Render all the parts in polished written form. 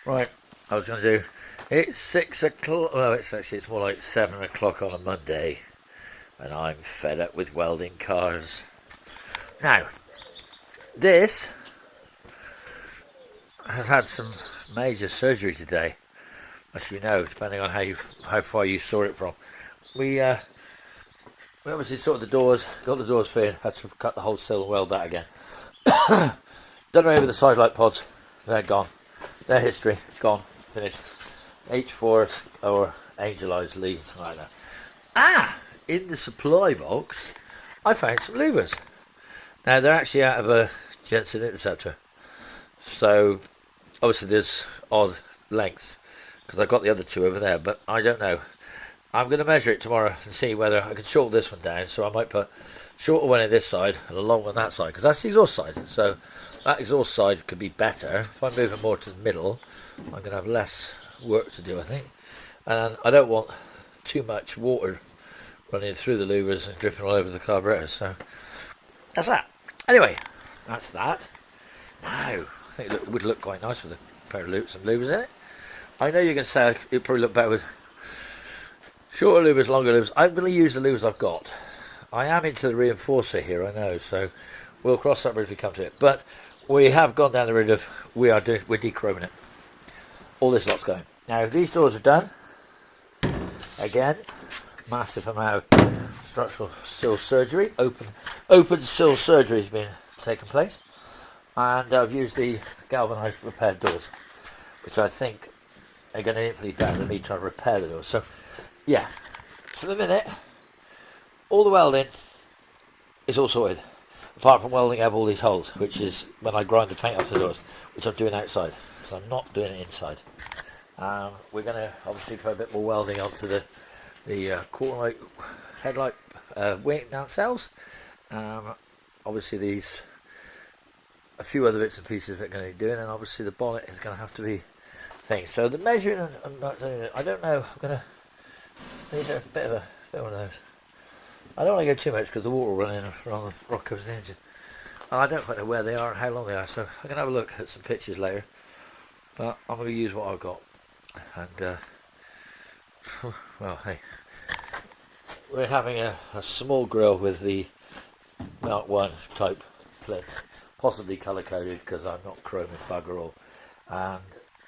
Right, I was going to do. It's 6 o'clock. Well, it's more like 7 o'clock on a Monday, and I'm fed up with welding cars. Now, this has had some major surgery today, as you know, depending on how far you saw it from. We we obviously sorted the doors, got the doors fitted, had to cut the whole sill and weld that again. Done away with the side light pods. They're gone. Their history gone. Finished. H4 or angelized leads like that. In the supply box, I found some louvers. Now they're actually out of a Jensen interceptor, so obviously there's odd lengths because I've got the other two over there, but I don't know. I'm going to measure it tomorrow and see whether I can shorten this one down. So I might put shorter one on this side and a long one on that side, because that's the exhaust side. So that exhaust side could be better. If I move it more to the middle, I'm going to have less work to do, I think. And I don't want too much water running through the louvers and dripping all over the carburetor. So that's that. Anyway, that's that. Now, I think it would look quite nice with a pair of loops and louvers in it. I know you're going to say it'd probably look better with shorter louvers, longer louvers. I'm going to use the louvers I've got. I am into the reinforcer here, I know, so we'll cross that bridge as we come to it. But we have gone down the road of we're dechroming it. All this lot's going. Now these doors are done. Again, massive amount of structural sill surgery. Open sill surgery has been taken place. And I've used the galvanised repaired doors, which I think are going to infinitely better than me trying to repair the doors. So yeah, for the minute, all the welding is all sorted, apart from welding up all these holes, which is when I grind the paint off the doors, which I'm doing outside, because I'm not doing it inside. We're going to obviously put a bit more welding onto the quarter light headlight wing nacelles. Obviously these, a few other bits and pieces that are going to be doing, and obviously the bonnet is going to have to be things. So the measuring, I'm not doing it. I don't know. I'm going to need a bit of one of those. I don't want to go too much because the water will run in from the rock covers the engine. And I don't quite know where they are and how long they are, so I'm going to have a look at some pictures later. But I'm going to use what I've got. And, well, hey. We're having a small grill with the Mark 1 type flip, possibly colour coded because I'm not chroming bugger all. And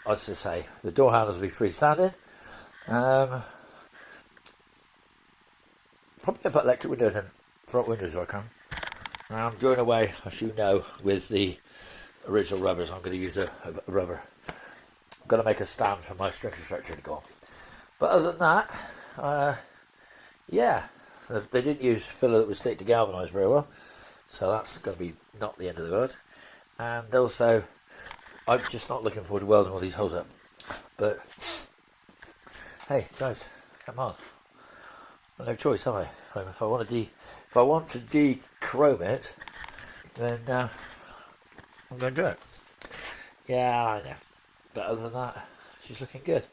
as I say, the door handles will be freestanding. Probably put electric windows and front windows if I can. Now I'm doing away, as you know, with the original rubbers. I'm going to use a rubber. I'm going to make a stand for my structure to go on. But other than that, yeah, they didn't use filler that would stick to galvanise very well, so that's going to be not the end of the world. And also, I'm just not looking forward to welding all these holes up. But hey, guys, come on. No choice, have I? If I want to dechrome it, then I'm going to do it. Yeah, I know. But other than that, she's looking good.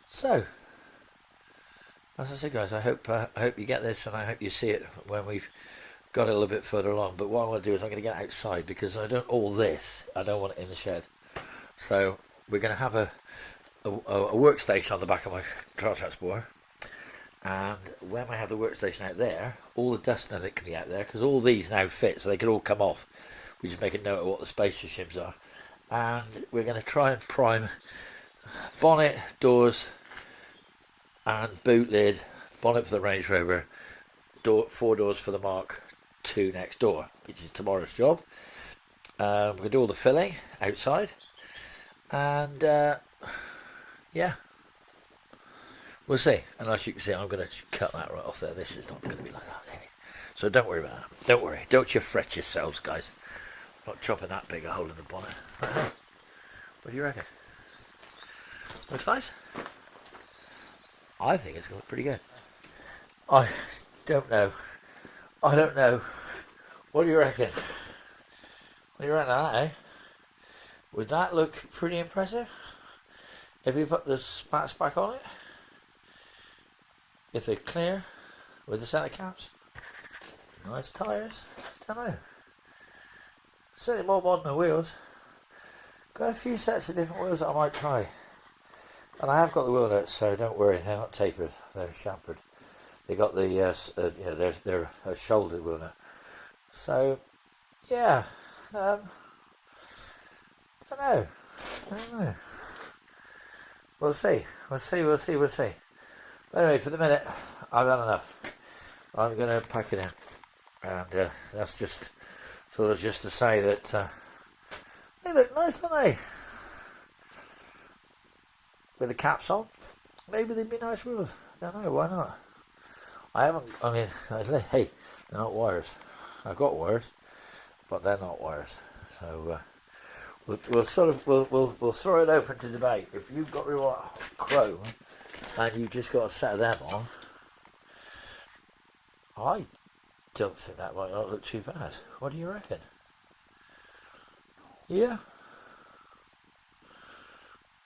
So, as I said, guys, I hope you get this, and I hope you see it when we've got it a little bit further along. But what I'm going to do is I'm going to get outside, because I don't want it in the shed. So we're going to have a workstation on the back of my car transporter. And when I have the workstation out there, all the dust and everything can be out there, because all these now fit, so they can all come off. We just make a note of what the spacer shims are. And we're going to try and prime bonnet, doors, and boot lid, bonnet for the Range Rover, 4 doors for the Mark 2 next door, which is tomorrow's job. We're going to do all the filling outside. And, yeah. We'll see, and as you can see, I'm going to cut that right off there. This is not going to be like that, so don't worry about that. Don't worry. Don't you fret yourselves, guys. I'm not chopping that big a hole in the bonnet. Right, hey, what do you reckon? Looks nice? I think it's going to look pretty good. I don't know. I don't know. What do you reckon? What do you reckon of that, eh? Would that look pretty impressive if we put the spats back on it? If they're clear with the centre caps, nice tyres, don't know. Certainly more modern than wheels, Got a few sets of different wheels that I might try. And I have got the wheel nuts, so don't worry, they're not tapered, they're chamfered. They got the, they're a shouldered wheel nut. So, yeah, I don't know. We'll see. But anyway, for the minute, I've had enough. I'm going to pack it in. And that's just sort of just to say that they look nice, don't they? With the caps on. Maybe they'd be nice wheels. I don't know, why not? Hey, they're not wires. I've got wires, but they're not wires. So we'll throw it open to debate. If you've got real chrome and you've just got a set of them on, I don't think that might not look too bad. What do you reckon? Yeah,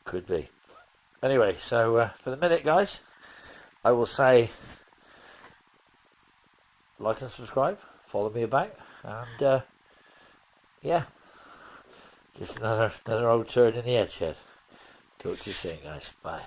could be. Anyway, so for the minute, guys, I will say like and subscribe, follow me about, and yeah, just another old turd in the EdShed. Talk to you soon, guys. Bye.